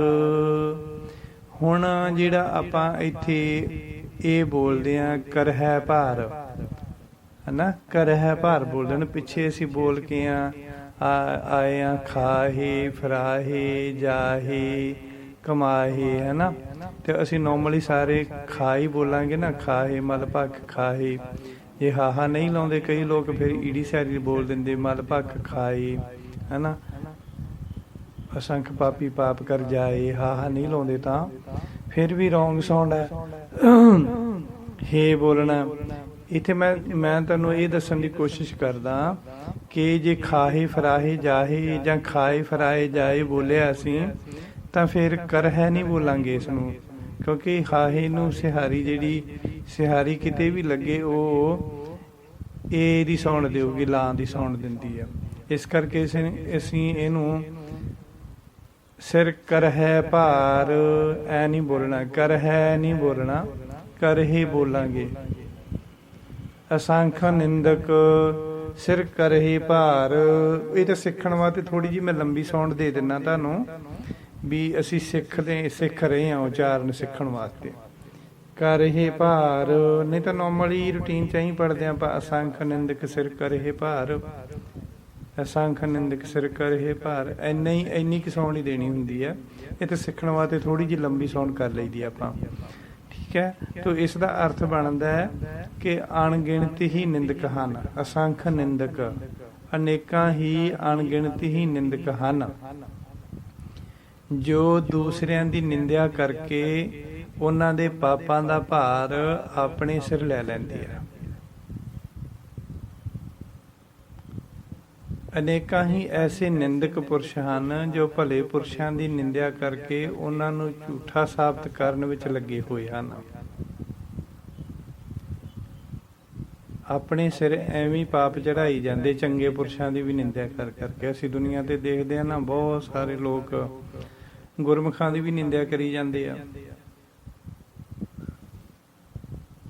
ਹੁਣ ਜਿਹੜਾ ਆਪਾਂ ਇੱਥੇ ਇਹ ਬੋਲਦੇ ਆ ਕਰਹਿ ਭਾਰ, ਹਨਾ, ਕਰਹਿ ਭਾਰ ਬੋਲਦੇ ਨੇ। ਪਿੱਛੇ ਅਸੀਂ ਬੋਲ ਕੇ ਆਏ ਆ ਖਾਹੇ, ਫਰਾਹੇ, ਜਾਹੇ, ਕਮਾਹੇ, ਹਨਾ। ਤੇ ਅਸੀਂ ਨੋਰਮਲੀ ਸਾਰੇ ਖਾ ਹੀ ਬੋਲਾਂਗੇ ਨਾ, ਖਾਹੇ, ਮਲ ਭਖ ਖਾਹੇ। ਜੇ ਹਾਹਾ ਨਹੀਂ ਲਾਉਂਦੇ ਕਈ ਲੋਕ, ਫਿਰ ਈੜੀ ਸੈਰੀ ਬੋਲ ਦਿੰਦੇ, ਮਲ ਭਖ ਖਾਏ, ਹਨਾ। ਅਸੰਖ ਪਾਪੀ ਪਾਪ ਕਰ ਜਾਏ, ਹਾਹਾ ਨਹੀਂ ਲਾਉਂਦੇ ਤਾਂ ਫਿਰ ਵੀ ਰੋਂਗ ਸਾਊਂਡ ਹੈ ਹੇ ਬੋਲਣਾ। ਇੱਥੇ ਮੈਂ ਤੁਹਾਨੂੰ ਇਹ ਦੱਸਣ ਦੀ ਕੋਸ਼ਿਸ਼ ਕਰਦਾ ਕਿ ਜੇ ਖਾਹੇ ਫਰਾਹੇ ਜਾਹੇ ਜਾਂ ਖਾਏ ਫਰਾਏ ਜਾਏ ਬੋਲਿਆ ਅਸੀਂ, ਤਾਂ ਫਿਰ ਕਰਹਿ ਨਹੀਂ ਬੋਲਾਂਗੇ ਇਸ ਨੂੰ, ਕਿਉਂਕਿ ਹਾਹੇ ਨੂੰ ਸਿਹਾਰੀ, ਜਿਹੜੀ ਸਿਹਾਰੀ ਕਿਤੇ ਵੀ ਲੱਗੇ ਉਹ ਏ ਦੀ ਸਾਊਂਡ ਦੇਊਗੀ, ਲਾਂ ਦੀ ਸਾਊਂਡ ਦਿੰਦੀ ਆ। ਇਸ ਕਰਕੇ ਅਸੀਂ ਇਹਨੂੰ ਸਿਰ ਕਰਹਿ ਭਾਰ ਐ ਨਹੀਂ ਬੋਲਣਾ, ਕਰਹਿ ਨਹੀਂ ਬੋਲਣਾ, ਕਰਹਿ ਬੋਲਾਂਗੇ। ਅਸੰਖ ਨਿੰਦਕ ਸਿਰ ਕਰਹਿ ਭਾਰ, ਇਹ ਤਾਂ ਸਿੱਖਣ ਵਾਸਤੇ ਥੋੜੀ ਜਿਹੀ ਮੈਂ ਲੰਬੀ ਸਾਊਂਡ ਦੇ ਦਿੰਦਾ ਤੁਹਾਨੂੰ, ਵੀ ਅਸੀਂ ਸਿੱਖ ਰਹੇ ਹਾਂ ਉਚਾਰਨ ਸਿੱਖਣ ਵਾਸਤੇ। ਕਰਹਿ ਭਾਰ, ਨਹੀਂ ਤਾਂ ਨੋਰਮਲੀ ਰੂਟੀਨ ਚ ਹੀ ਪੜ੍ਹਦੇ ਆਪਾਂ, ਅਸੰਖ ਨਿੰਦਕ ਸਿਰ ਕਰਹਿ ਭਾਰ, ਅਸੰਖ ਨਿੰਦਕ ਸਿਰ ਕਰਹਿ ਭਾਰ, ਇੰਨੀ ਕੁ ਸਾਊਂਡ ਹੀ ਦੇਣੀ ਹੁੰਦੀ ਹੈ। ਇਹ ਤਾਂ ਸਿੱਖਣ ਵਾਸਤੇ ਥੋੜੀ ਜਿਹੀ ਲੰਬੀ ਸਾਊਂਡ ਕਰ ਲਈਦੀ ਆਪਾਂ, ਠੀਕ ਹੈ। ਤੋ ਇਸ ਦਾ ਅਰਥ ਬਣਦਾ ਹੈ ਕਿ ਅਣਗਿਣਤ ਹੀ ਨਿੰਦਕ ਹਨ, ਅਸੰਖ ਨਿੰਦਕ, ਅਨੇਕਾਂ ਹੀ ਅਣਗਿਣਤ ਹੀ ਨਿੰਦਕ ਹਨ, ਜੋ ਦੂਸਰਿਆਂ ਦੀ ਨਿੰਦਿਆ ਕਰਕੇ ਉਹਨਾਂ ਦੇ ਪਾਪਾਂ ਦਾ ਭਾਰ ਆਪਣੇ ਸਿਰ ਲੈ ਲੈਂਦੇ ਆ। ਅਨੇਕਾਂ ਹੀ ਐਸੇ ਨਿੰਦਕ ਪੁਰਸ਼ ਹਨ ਜੋ ਭਲੇ ਪੁਰਸ਼ਾਂ ਦੀ ਨਿੰਦਿਆ ਕਰਕੇ ਉਹਨਾਂ ਨੂੰ ਝੂਠਾ ਸਾਬਤ ਕਰਨ ਵਿੱਚ ਲੱਗੇ ਹੋਏ ਹਨ। ਆਪਣੇ ਸਿਰ ਐਵੇਂ ਪਾਪ ਚੜਾਈ ਜਾਂਦੇ, ਚੰਗੇ ਪੁਰਸ਼ਾਂ ਦੀ ਵੀ ਨਿੰਦਿਆ ਕਰ ਕਰਕੇ। ਅਸੀਂ ਦੁਨੀਆ ਤੇ ਦੇਖਦੇ ਹਾਂ ਨਾ, ਬਹੁਤ ਸਾਰੇ ਲੋਕ ਗੁਰਮੁਖਾਂ ਦੀ ਵੀ ਨਿੰਦਿਆ ਕਰੀ ਜਾਂਦੇ ਆ।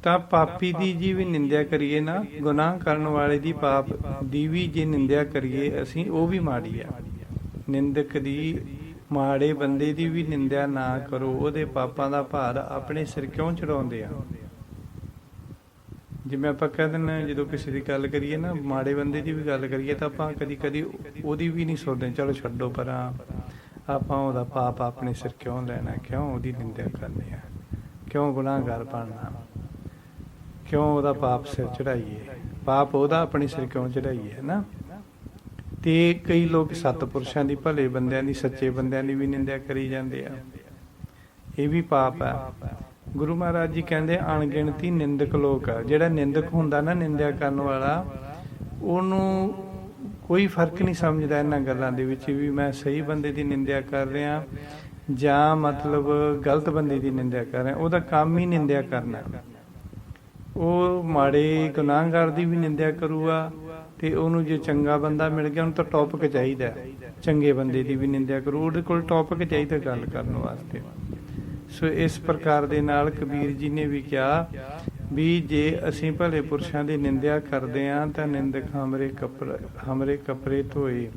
ਤਾਂ ਪਾਪੀ ਦੀ ਜੀ ਵੀ ਨਿੰਦਿਆ ਕਰੀਏ ਨਾ, ਗੁਨਾਹ ਕਰਨ ਵਾਲੇ ਦੀ, ਪਾਪ ਦੀ ਵੀ ਜੇ ਨਿੰਦਿਆ ਕਰੀਏ ਅਸੀਂ, ਉਹ ਵੀ ਮਾੜੀ ਆ। ਨਿੰਦਕ ਦੀ, ਮਾੜੇ ਬੰਦੇ ਦੀ ਵੀ ਨਿੰਦਿਆ ਨਾ ਕਰੋ, ਉਹਦੇ ਪਾਪਾਂ ਦਾ ਭਾਰ ਆਪਣੇ ਸਿਰ ਕਿਉਂ ਚੜਾਉਂਦੇ ਆ। ਜਿਵੇਂ ਆਪਾਂ ਕਹਿ ਦਿੰਦੇ, ਜਦੋਂ ਕਿਸੇ ਦੀ ਗੱਲ ਕਰੀਏ ਨਾ, ਮਾੜੇ ਬੰਦੇ ਦੀ ਵੀ ਗੱਲ ਕਰੀਏ, ਤਾਂ ਆਪਾਂ ਕਦੀ ਉਹਦੀ ਵੀ ਨਹੀਂ ਸੋਚਦੇ, ਚਲੋ ਛੱਡੋ ਪਰਾਂ, ਆਪਾਂ ਉਹਦਾ ਪਾਪ ਆਪਣੇ ਸਿਰ ਕਿਉਂ ਲੈਣਾ, ਕਿਉਂ ਉਹਦੀ ਨਿੰਦਿਆ ਕਰਨੀ ਆ, ਕਿਉਂ ਗੁਨਾਹਗਾਰ ਬਣਨਾ, ਕਿਉਂ ਉਹਦਾ ਪਾਪ ਸਿਰ ਚੜਾਈਏ, ਪਾਪ ਉਹਦਾ ਆਪਣੇ ਸਿਰ ਕਿਉਂ ਚੜਾਈਏ, ਹੈ ਨਾ। ਤੇ ਕਈ ਲੋਕ ਸਤਿਪੁਰਸ਼ਾਂ ਦੀ, ਭਲੇ ਬੰਦਿਆਂ ਦੀ, ਸੱਚੇ ਬੰਦਿਆਂ ਦੀ ਵੀ ਨਿੰਦਿਆ ਕਰੀ ਜਾਂਦੇ ਆ, ਇਹ ਵੀ ਪਾਪ ਹੈ। ਗੁਰੂ ਮਹਾਰਾਜ ਜੀ ਕਹਿੰਦੇ ਅਣਗਿਣਤੀ ਨਿੰਦਕ ਲੋਕ ਆ। ਜਿਹੜਾ ਨਿੰਦਕ ਹੁੰਦਾ ਨਾ, ਨਿੰਦਿਆ ਕਰਨ ਵਾਲਾ, ਉਹਨੂੰ ਕੋਈ ਫਰਕ ਨਹੀਂ ਸਮਝਦਾ ਇਹਨਾਂ ਗੱਲਾਂ ਦੇ ਵਿੱਚ ਵੀ ਮੈਂ ਸਹੀ ਬੰਦੇ ਦੀ ਨਿੰਦਿਆ ਕਰ ਰਿਹਾ ਜਾਂ ਮਤਲਬ ਗਲਤ ਬੰਦੇ ਦੀ ਨਿੰਦਿਆ ਕਰ ਰਿਹਾ। ਉਹਦਾ ਕੰਮ ਹੀ ਨਿੰਦਿਆ ਕਰਨਾ। ਉਹ ਮਾੜੇ ਗੁਨਾਹਗਾਰ ਦੀ ਵੀ ਨਿੰਦਿਆ ਕਰੂਗਾ ਤੇ ਉਹਨੂੰ ਜੇ ਚੰਗਾ ਬੰਦਾ ਮਿਲ ਗਿਆ ਉਹਨੂੰ ਤਾਂ ਟੌਪਿਕ ਚਾਹੀਦਾ ਹੈ। ਚੰਗੇ ਬੰਦੇ ਦੀ ਵੀ ਨਿੰਦਿਆ ਕਰੂ, ਉਹਦੇ ਕੋਲ ਟੌਪਿਕ ਚਾਹੀਦਾ ਗੱਲ ਕਰਨ ਵਾਸਤੇ। ਸੋ ਇਸ ਪ੍ਰਕਾਰ ਦੇ ਨਾਲ ਕਬੀਰ ਜੀ ਨੇ ਵੀ ਕਿਹਾ ਵੀ ਜੇ ਅਸੀਂ ਭਲੇ ਪੁਰਸ਼ਾਂ ਦੀ ਨਿੰਦਿਆ ਕਰਦੇ ਹਾਂ ਤਾਂ ਨਿੰਦਕ ਹਮਰੇ ਕੱਪੜੇ ਧੋਏ,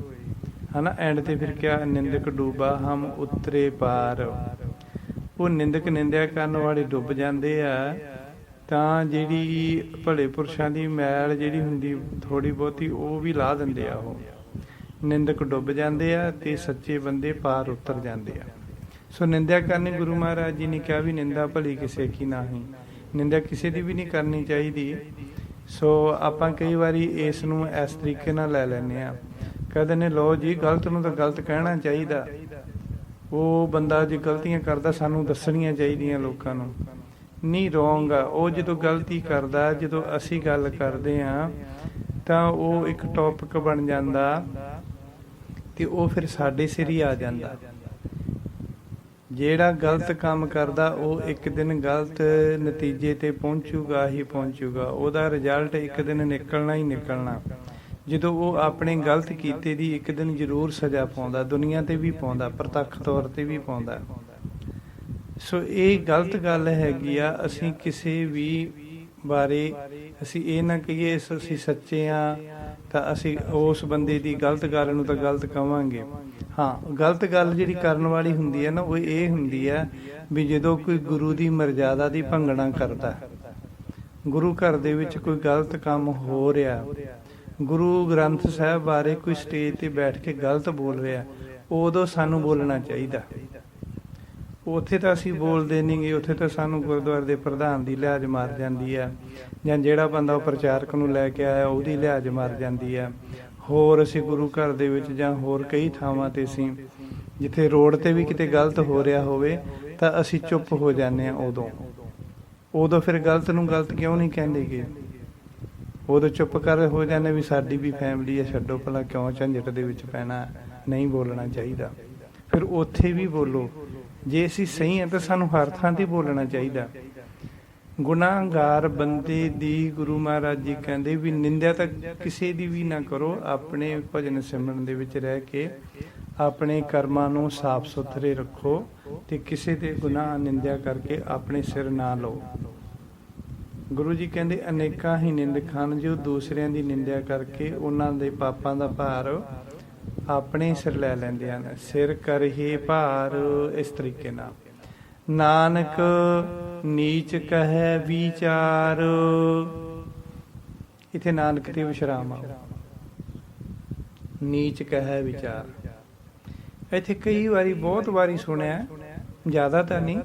ਹਨਾ। ਐਂਡ ਤੇ ਫਿਰ ਕਿਹਾ ਨਿੰਦਕ ਡੂਬਾ ਹਮ ਉਤਰੇ ਪਾਰ। ਉਹ ਨਿੰਦਕ ਨਿੰਦਿਆ ਕਰਨ ਵਾਲੇ ਡੁੱਬ ਜਾਂਦੇ ਆ, ਤਾਂ ਜਿਹੜੀ ਭਲੇ ਪੁਰਸ਼ਾਂ ਦੀ ਮੈਲ ਜਿਹੜੀ ਹੁੰਦੀ ਥੋੜ੍ਹੀ ਬਹੁਤੀ ਉਹ ਵੀ ਲਾ ਦਿੰਦੇ ਆ। ਉਹ ਨਿੰਦਕ ਡੁੱਬ ਜਾਂਦੇ ਆ ਤੇ ਸੱਚੇ ਬੰਦੇ ਪਾਰ ਉਤਰ ਜਾਂਦੇ ਆ। ਸੋ ਨਿੰਦਿਆ ਕਰਨੀ, ਗੁਰੂ ਮਹਾਰਾਜ ਜੀ ਨੇ ਕਿਹਾ ਵੀ ਨਿੰਦਾ ਭਲੀ ਕਿਸੇ ਕੀ ਨਹੀਂ, ਨਿੰਦਿਆ ਕਿਸੇ ਦੀ ਵੀ ਨਹੀਂ ਕਰਨੀ ਚਾਹੀਦੀ। ਸੋ ਆਪਾਂ ਕਈ ਵਾਰੀ ਇਸ ਨੂੰ ਇਸ ਤਰੀਕੇ ਨਾਲ ਲੈ ਲੈਂਦੇ ਹਾਂ, ਕਹਿੰਦੇ ਨੇ ਲਓ ਜੀ ਗਲਤ ਨੂੰ ਤਾਂ ਗਲਤ ਕਹਿਣਾ ਚਾਹੀਦਾ। ਉਹ ਬੰਦਾ ਜੇ ਗਲਤੀਆਂ ਕਰਦਾ ਸਾਨੂੰ ਦੱਸਣੀਆਂ ਚਾਹੀਦੀਆਂ ਲੋਕਾਂ ਨੂੰ, ਨਹੀਂ ਰੋਂਗ ਆ। ਉਹ ਜਦੋਂ ਗਲਤੀ ਕਰਦਾ, ਜਦੋਂ ਅਸੀਂ ਗੱਲ ਕਰਦੇ ਹਾਂ ਤਾਂ ਉਹ ਇੱਕ ਟੌਪਿਕ ਬਣ ਜਾਂਦਾ ਤੇ ਉਹ ਫਿਰ ਸਾਡੇ ਸਿਰ ਹੀ ਆ ਜਾਂਦਾ। ਜਿਹੜਾ ਗਲਤ ਕੰਮ ਕਰਦਾ ਉਹ ਇੱਕ ਦਿਨ ਗਲਤ ਨਤੀਜੇ ਤੇ ਪਹੁੰਚੂਗਾ ਹੀ ਪਹੁੰਚੂਗਾ, ਉਹਦਾ ਰਿਜ਼ਲਟ ਇੱਕ ਦਿਨ ਨਿਕਲਣਾ ਹੀ ਨਿਕਲਣਾ। ਜਦੋਂ ਉਹ ਆਪਣੇ ਗਲਤ ਕੀਤੇ ਦੀ ਇੱਕ ਦਿਨ ਜ਼ਰੂਰ ਸਜ਼ਾ ਪਾਉਂਦਾ, ਦੁਨੀਆ ਤੇ ਵੀ ਪਾਉਂਦਾ, ਪ੍ਰਤੱਖ ਤੌਰ ਤੇ ਵੀ ਪਾਉਂਦਾ। ਸੋ ਇਹ ਗਲਤ ਗੱਲ ਹੈਗੀ ਆ। ਅਸੀਂ ਕਿਸੇ ਵੀ ਬਾਰੇ ਅਸੀਂ ਇਹ ਨਾ ਕਹੀਏ ਅਸੀਂ ਸੱਚੇ ਹਾਂ ਤਾਂ ਅਸੀਂ ਉਸ ਬੰਦੇ ਦੀ ਗਲਤ ਗੱਲ ਨੂੰ ਤਾਂ ਗਲਤ ਕਵਾਂਗੇ। ਹਾਂ, ਗਲਤ ਗੱਲ ਜਿਹੜੀ ਕਰਨ ਵਾਲੀ ਹੁੰਦੀ ਹੈ ਨਾ, ਉਹ ਇਹ ਹੁੰਦੀ ਹੈ ਵੀ ਜਦੋਂ ਕੋਈ ਗੁਰੂ ਦੀ ਮਰਜ਼ਾਦਾ ਦੀ ਭੰਗਣਾ ਕਰਦਾ, ਗੁਰੂ ਘਰ ਦੇ ਵਿੱਚ ਕੋਈ ਗਲਤ ਕੰਮ ਹੋ ਰਿਹਾ, ਗੁਰੂ ਗ੍ਰੰਥ ਸਾਹਿਬ ਬਾਰੇ ਕੋਈ ਸਟੇਜ ਤੇ ਬੈਠ ਕੇ ਗਲਤ ਬੋਲ ਰਿਹਾ, ਉਦੋਂ ਸਾਨੂੰ ਬੋਲਣਾ ਚਾਹੀਦਾ। ਉੱਥੇ ਤਾਂ ਅਸੀਂ ਬੋਲਦੇ ਨਹੀਂ ਗੇ, ਉੱਥੇ ਤਾਂ ਸਾਨੂੰ ਗੁਰਦੁਆਰੇ ਦੇ ਪ੍ਰਧਾਨ ਦੀ ਲਿਹਾਜ਼ ਮਾਰ ਜਾਂਦੀ ਆ, ਜਾਂ ਜਿਹੜਾ ਬੰਦਾ ਉਹ ਪ੍ਰਚਾਰਕ ਨੂੰ ਲੈ ਕੇ ਆਇਆ ਉਹਦੀ ਲਿਹਾਜ਼ ਮਾਰ ਜਾਂਦੀ ਆ। ਹੋਰ ਅਸੀਂ ਗੁਰੂ ਘਰ ਦੇ ਵਿੱਚ ਜਾਂ ਹੋਰ ਕਈ ਥਾਵਾਂ ਤੇ ਅਸੀਂ ਜਿੱਥੇ ਰੋਡ ਤੇ ਵੀ ਕਿਤੇ ਗਲਤ ਹੋ ਰਿਹਾ ਹੋਵੇ ਤਾਂ ਅਸੀਂ ਚੁੱਪ ਹੋ ਜਾਂਦੇ ਹਾਂ। ਉਦੋਂ ਫਿਰ ਗਲਤ ਨੂੰ ਗਲਤ ਕਿਉਂ ਨਹੀਂ ਕਹਿੰਦੇ ਗੇ, ਉਦੋਂ ਚੁੱਪ ਕਰ ਹੋ ਜਾਂਦੇ ਵੀ ਸਾਡੀ ਵੀ ਫੈਮਿਲੀ ਹੈ, ਛੱਡੋ ਭਲਾ ਕਿਉਂ ਝੰਜਟ ਦੇ ਵਿੱਚ ਪੈਣਾ, ਨਹੀਂ ਬੋਲਣਾ ਚਾਹੀਦਾ। ਫਿਰ ਉੱਥੇ ਵੀ ਬੋਲੋ, ਜੇ ਅਸੀਂ ਸਹੀ ਹਾਂ ਤਾਂ ਸਾਨੂੰ ਹਰ ਥਾਂ ਤੇ ਬੋਲਣਾ ਚਾਹੀਦਾ। ਗੁਨਾਹਗਾਰ ਬੰਦੇ ਦੀ ਗੁਰੂ ਮਹਾਰਾਜ ਜੀ ਕਹਿੰਦੇ ਵੀ ਨਿੰਦਿਆ ਤਾਂ ਕਿਸੇ ਦੀ ਵੀ ਨਾ ਕਰੋ, ਆਪਣੇ ਭਜਨ ਸਿਮਰਨ ਦੇ ਵਿੱਚ ਰਹਿ ਕੇ ਆਪਣੇ ਕਰਮਾਂ ਨੂੰ ਸਾਫ਼ ਸੁਥਰੇ ਰੱਖੋ ਤੇ ਕਿਸੇ ਦੇ ਗੁਨਾਹ ਨਿੰਦਿਆ ਕਰਕੇ ਆਪਣੇ ਸਿਰ ਨਾ ਲਓ। ਗੁਰੂ ਜੀ ਕਹਿੰਦੇ ਅਨੇਕਾਂ ਹੀ ਨਿੰਦਕ ਹਨ ਜੋ ਦੂਸਰਿਆਂ ਦੀ ਨਿੰਦਿਆ ਕਰਕੇ ਉਹਨਾਂ ਦੇ ਪਾਪਾਂ ਦਾ ਭਾਰ ਆਪਣੇ ਸਿਰ ਲੈ ਲੈਂਦੇ ਹਨ। ਸਿਰ ਕਰਹਿ ਭਾਰ, ਇਸ ਤਰੀਕੇ ਨਾਲ ਨਾਨਕ ਨੀਚ ਕਹੈ ਵਿਚਾਰ। ਇੱਥੇ ਨਾਨਕ ਤੇ ਵਿਸ਼ਰਾਮ ਆਓ, ਨੀਚ ਕਹੈ ਵਿਚਾਰ। ਇੱਥੇ ਕਈ ਵਾਰੀ ਬਹੁਤ ਵਾਰੀ ਸੁਣਿਆ, ਜ਼ਿਆਦਾ ਤਾਂ ਨਹੀਂ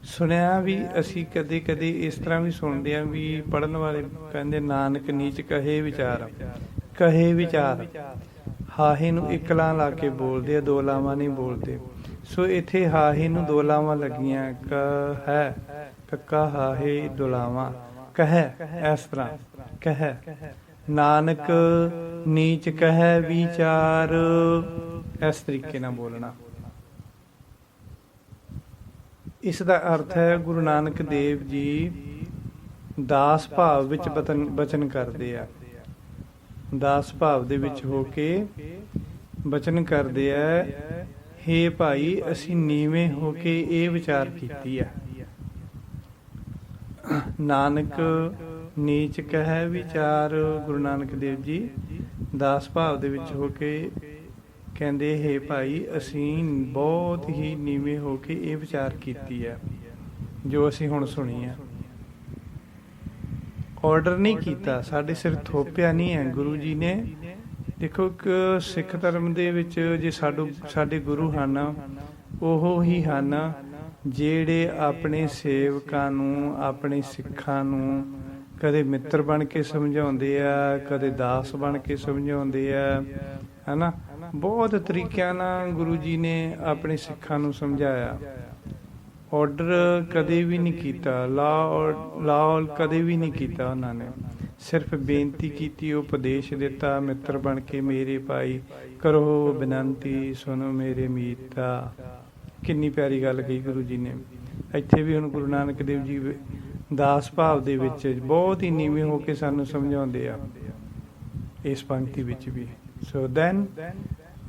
ਸੁਣਿਆ ਵੀ ਅਸੀਂ, ਕਦੇ ਕਦੇ ਇਸ ਤਰ੍ਹਾਂ ਵੀ ਸੁਣਦੇ ਹਾਂ ਵੀ ਪੜ੍ਹਨ ਵਾਲੇ ਕਹਿੰਦੇ ਨਾਨਕ ਨੀਚ ਕਹੇ ਵਿਚਾਰ। ਕਹੇ ਵਿਚਾਰ ਹਾਹੇ ਨੂੰ ਇੱਕ ਲਾਂ ਲਾ ਕੇ ਬੋਲਦੇ ਆ, ਦੋ ਲਾਵਾਂ ਨਹੀਂ ਬੋਲਦੇ। ਸੋ ਇੱਥੇ ਹਾਹੇ ਨੂੰ ਦੋ ਲਾਵਾਂ ਲੱਗੀਆਂ, ਕਹੈ, ਕੱਕਾ ਹਾਹੇ ਦੋ ਲਾਵਾਂ, ਕਹੈ, ਇਸ ਤਰ੍ਹਾਂ ਕਹੈ। ਨਾਨਕ ਨੀਚ ਕਹੈ ਵਿਚਾਰ, ਇਸ ਤਰੀਕੇ ਨਾਲ ਬੋਲਣਾ। ਇਸ ਦਾ ਅਰਥ ਹੈ ਗੁਰੂ ਨਾਨਕ ਦੇਵ ਜੀ ਦਾਸ ਭਾਵ ਵਿੱਚ ਬਚਨ ਕਰਦੇ ਆ, ਦਾਸ ਭਾਵ ਦੇ ਵਿੱਚ ਹੋ ਕੇ ਬਚਨ ਕਰਦੇ ਆ, ਹੇ ਭਾਈ ਅਸੀਂ ਨੀਵੇਂ ਹੋ ਕੇ ਇਹ ਵਿਚਾਰ ਕੀਤੀ ਹੈ। ਨਾਨਕ ਨੀਚ ਕਹੈ ਵਿਚਾਰ, ਗੁਰੂ ਨਾਨਕ ਦੇਵ ਜੀ ਦਾਸ ਭਾਵ ਦੇ ਵਿੱਚ ਹੋ ਕੇ ਕਹਿੰਦੇ ਹੇ ਭਾਈ ਅਸੀਂ ਬਹੁਤ ਹੀ ਨੀਵੇਂ ਹੋ ਕੇ ਇਹ ਵਿਚਾਰ ਕੀਤੀ ਹੈ ਜੋ ਅਸੀਂ ਹੁਣ ਸੁਣੀ ਹੈ। ਆਰਡਰ ਨਹੀਂ ਕੀਤਾ, ਸਾਡੇ ਸਿਰ ਥੋਪਿਆ ਨਹੀਂ ਹੈ ਗੁਰੂ ਜੀ ਨੇ। ਦੇਖੋ ਇੱਕ ਸਿੱਖ ਧਰਮ ਦੇ ਵਿੱਚ ਜੇ ਸਾਡੇ ਗੁਰੂ ਹਨ, ਉਹ ਹੀ ਹਨ ਜਿਹੜੇ ਆਪਣੇ ਸੇਵਕਾਂ ਨੂੰ, ਆਪਣੇ ਸਿੱਖਾਂ ਨੂੰ ਕਦੇ ਮਿੱਤਰ ਬਣ ਕੇ ਸਮਝਾਉਂਦੇ ਆ, ਕਦੇ ਦਾਸ ਬਣ ਕੇ ਸਮਝਾਉਂਦੇ ਆ, ਹਨਾ। ਬਹੁਤ ਤਰੀਕਿਆਂ ਨਾਲ ਗੁਰੂ ਜੀ ਨੇ ਆਪਣੇ ਸਿੱਖਾਂ ਨੂੰ ਸਮਝਾਇਆ। ਆਰਡਰ ਕਦੇ ਵੀ ਨਹੀਂ ਕੀਤਾ, ਲਾ ਕਦੇ ਵੀ ਨਹੀਂ ਕੀਤਾ ਉਹਨਾਂ ਨੇ। ਸਿਰਫ ਬੇਨਤੀ ਕੀਤੀ, ਉਪਦੇਸ਼ ਦਿੱਤਾ, ਮਿੱਤਰ ਬਣ ਕੇ ਮੇਰੇ ਭਾਈ ਕਰੋ ਬੇਨਤੀ ਸੁਣੋ ਮੇਰੇ ਮੀਤਾ। ਕਿੰਨੀ ਪਿਆਰੀ ਗੱਲ ਕਹੀ ਗੁਰੂ ਜੀ ਨੇ। ਇੱਥੇ ਵੀ ਹੁਣ ਗੁਰੂ ਨਾਨਕ ਦੇਵ ਜੀ ਦਾਸ ਭਾਵ ਦੇ ਵਿੱਚ ਬਹੁਤ ਹੀ ਨੀਵੇਂ ਹੋ ਕੇ ਸਾਨੂੰ ਸਮਝਾਉਂਦੇ ਆ। ਇਸ ਪੰਕਤੀ ਵਿੱਚ ਵੀ। ਸੋ ਦੈਨ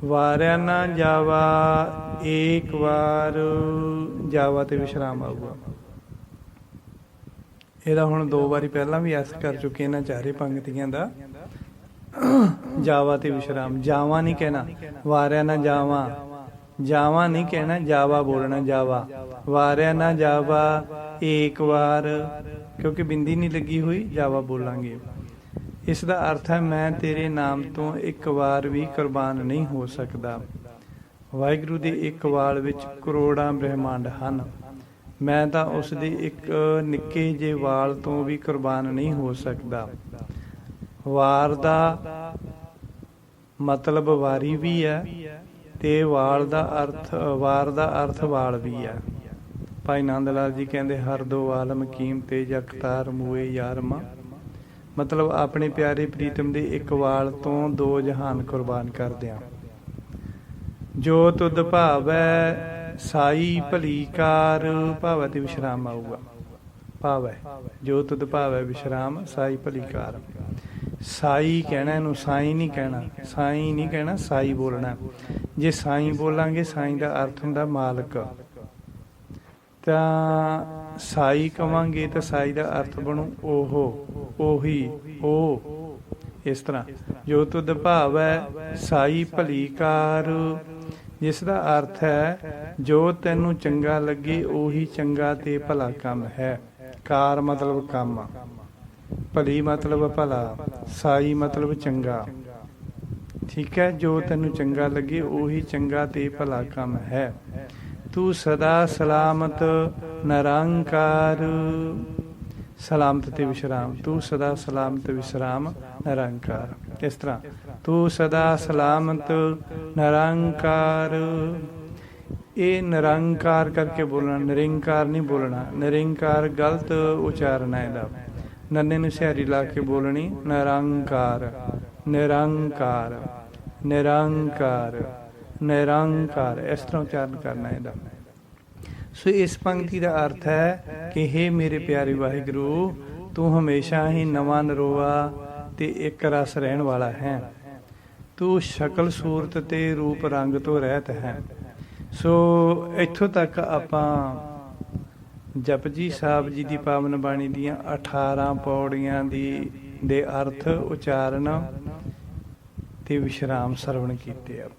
ਵਾਰਿਆ ਨਾ ਜਾਵਾ, ਏਕ ਵਾਰ ਜਾਵਾ ਤੇ ਵਿਸ਼ਰਾਮ ਆਊਗਾ। ਇਹਦਾ ਹੁਣ 2 ਵਾਰੀ ਪਹਿਲਾਂ ਵੀ ਅਰਥ ਕਰ ਚੁੱਕੇ ਇਹਨਾਂ ਚਾਰੇ ਪੰਕਤੀਆਂ ਦਾ। ਜਾਵਾ ਤੇ ਵਿਸ਼ਰਾਮ, ਜਾਵਾ ਨਹੀਂ ਕਹਿਣਾ, ਵਾਰਿਆ ਨਾ ਜਾਵਾ, ਜਾਵਾ ਨਹੀਂ ਕਹਿਣਾ, ਜਾਵਾ ਬੋਲਣਾ, ਜਾਵਾ। ਵਾਰਿਆ ਨਾ ਜਾਵਾ, ਏਕ ਵਾਰ, ਕਿਉਂਕਿ ਬਿੰਦੀ ਨਹੀਂ ਲੱਗੀ ਹੋਈ, ਜਾਵਾ ਬੋਲਾਂਗੇ। ਇਸ ਦਾ ਅਰਥ ਹੈ ਮੈਂ ਤੇਰੇ ਨਾਮ ਤੋਂ ਇੱਕ ਵਾਰ ਵੀ ਕੁਰਬਾਨ ਨਹੀਂ ਹੋ ਸਕਦਾ। ਵਾਹਿਗੁਰੂ ਦੇ ਇੱਕ ਵਾਲ ਵਿੱਚ ਕਰੋੜਾਂ ਬ੍ਰਹਿਮੰਡ ਹਨ, ਮੈਂ ਤਾਂ ਉਸ ਦੇ ਇੱਕ ਨਿੱਕੇ ਜਿਹੇ ਵਾਲ ਤੋਂ ਵੀ ਕੁਰਬਾਨ ਨਹੀਂ ਹੋ ਸਕਦਾ। ਵਾਰ ਦਾ ਮਤਲਬ ਵਾਰੀ ਵੀ ਹੈ ਤੇ ਵਾਲ ਦਾ ਅਰਥ, ਵਾਰ ਦਾ ਅਰਥ ਵਾਲ ਵੀ ਹੈ। ਭਾਈ ਨੰਦ ਲਾਲ ਜੀ ਕਹਿੰਦੇ ਹਰ ਦੋ ਆਲਮ ਕੀਮਤੇ ਜਗਤਾਰ ਮੂਏ ਯਾਰਮਾ, ਮਤਲਬ ਆਪਣੇ ਪਿਆਰੇ ਪ੍ਰੀਤਮ ਦੇ ਇੱਕ ਵਾਲ ਤੋਂ 2 ਜਹਾਨ ਕੁਰਬਾਨ ਕਰਦਿਆਂ। ਜੋ ਤੁਧ ਭਾਵੈ ਸਾਈ ਭਲੀ ਕਾਰ, ਭਾਵੈ ਤੇ ਵਿਸ਼ਰਾਮ ਆਊਗਾ। ਭਾਵੈ, ਜੋ ਤੁਧ ਭਾਵੈ ਵਿਸ਼ਰਾਮ, ਸਾਈ ਭਲੀ ਕਾਰ। ਸਾਈ ਕਹਿਣਾ, ਇਹਨੂੰ ਸਾਈ ਨਹੀਂ ਕਹਿਣਾ, ਸਾਈ ਨਹੀਂ ਕਹਿਣਾ, ਸਾਈ ਬੋਲਣਾ। ਜੇ ਸਾਈ ਬੋਲਾਂਗੇ, ਸਾਈ ਦਾ ਅਰਥ ਹੁੰਦਾ ਮਾਲਕ, ਤਾਂ ਸਾਈ ਕਵਾਂਗੇ ਤਾਂ ਸਾਈ ਦਾ ਅਰਥ ਬਣੂ ਉਹ, ਉਹੀ, ਉਹ। ਇਸ ਤਰ੍ਹਾਂ ਜੋ ਤੁਧ ਭਾਵੈ ਸਾਈ ਭਲੀ ਕਾਰ, ਜਿਸ ਦਾ ਅਰਥ ਹੈ ਜੋ ਤੈਨੂੰ ਚੰਗਾ ਲੱਗੇ ਉਹੀ ਚੰਗਾ ਤੇ ਭਲਾ ਕੰਮ ਹੈ। ਕਾਰ ਮਤਲਬ ਕੰਮ, ਭਲੀ ਮਤਲਬ ਭਲਾ, ਸਾਈ ਮਤਲਬ ਚੰਗਾ। ਠੀਕ ਹੈ, ਜੋ ਤੈਨੂੰ ਚੰਗਾ ਲੱਗੇ ਉਹੀ ਚੰਗਾ ਤੇ ਭਲਾ ਕੰਮ ਹੈ। ਤੂੰ ਸਦਾ ਸਲਾਮਤ ਨਿਰੰਕਾਰ, ਸਲਾਮਤ ਤੇ ਵਿਸ਼ਰਾਮ, ਤੂੰ ਸਦਾ ਸਲਾਮਤ ਵਿਸ਼ਰਾਮ ਨਿਰੰਕਾਰ। ਇਸ ਤਰ੍ਹਾਂ ਤੂੰ ਸਦਾ ਸਲਾਮਤ ਨਿਰੰਕਾਰ, ਇਹ ਨਿਰੰਕਾਰ ਕਰਕੇ ਬੋਲਣਾ, ਨਿਰੰਕਾਰ ਨਹੀਂ ਬੋਲਣਾ। ਨਿਰੰਕਾਰ ਗਲਤ ਉਚਾਰਨ ਹੈ ਇਹਦਾ, ਨੰਨੇ ਨੂੰ ਸਿਹਾਰੀ ਲਾ ਕੇ ਬੋਲਣੀ, ਨਿਰੰਕਾਰ, ਨਿਰੰਕਾਰ, ਨਿਰੰਕਾਰ, ਨਿਰੰਕਾਰ, ਇਸ ਤਰ੍ਹਾਂ ਉਚਾਰਨ ਕਰਨਾ ਇਹਦਾ। ਸੋ ਇਸ ਪੰਕਤੀ ਦਾ ਅਰਥ ਹੈ ਕਿ ਹੇ ਮੇਰੇ ਪਿਆਰੇ ਵਾਹਿਗੁਰੂ, ਤੂੰ ਹਮੇਸ਼ਾ ਹੀ ਨਵਾਂ ਨਰੋਆ ਤੇ ਇੱਕ ਰਸ ਰਹਿਣ ਵਾਲਾ ਹੈ। ਤੂੰ ਸ਼ਕਲ ਸੂਰਤ ਤੇ ਰੂਪ ਰੰਗ ਤੋਂ ਰਹਿਤ ਹੈ। ਸੋ ਇੱਥੋਂ ਤੱਕ ਆਪਾਂ ਜਪਜੀ ਸਾਹਿਬ ਜੀ ਦੀ ਪਾਵਨ ਬਾਣੀ ਦੀਆਂ 18 ਪੌੜੀਆਂ ਦੇ ਅਰਥ, ਉਚਾਰਨ ਤੇ ਵਿਸ਼ਰਾਮ ਸਰਵਣ ਕੀਤੇ ਆਪਾਂ।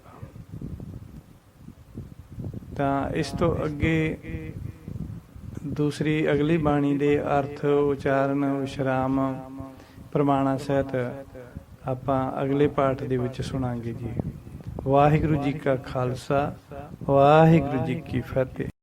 ਤਾਂ ਇਸ ਤੋਂ ਅੱਗੇ ਦੂਸਰੀ ਅਗਲੀ ਬਾਣੀ ਦੇ ਅਰਥ, ਉਚਾਰਨ, ਵਿਸ਼ਰਾਮ, ਪ੍ਰਮਾਣਾ ਸਹਿਤ ਆਪਾਂ ਅਗਲੇ ਪਾਠ ਦੇ ਵਿੱਚ ਸੁਣਾਂਗੇ ਜੀ। ਵਾਹਿਗੁਰੂ ਜੀ ਕਾ ਖਾਲਸਾ, ਵਾਹਿਗੁਰੂ ਜੀ ਕੀ ਫਤਿਹ।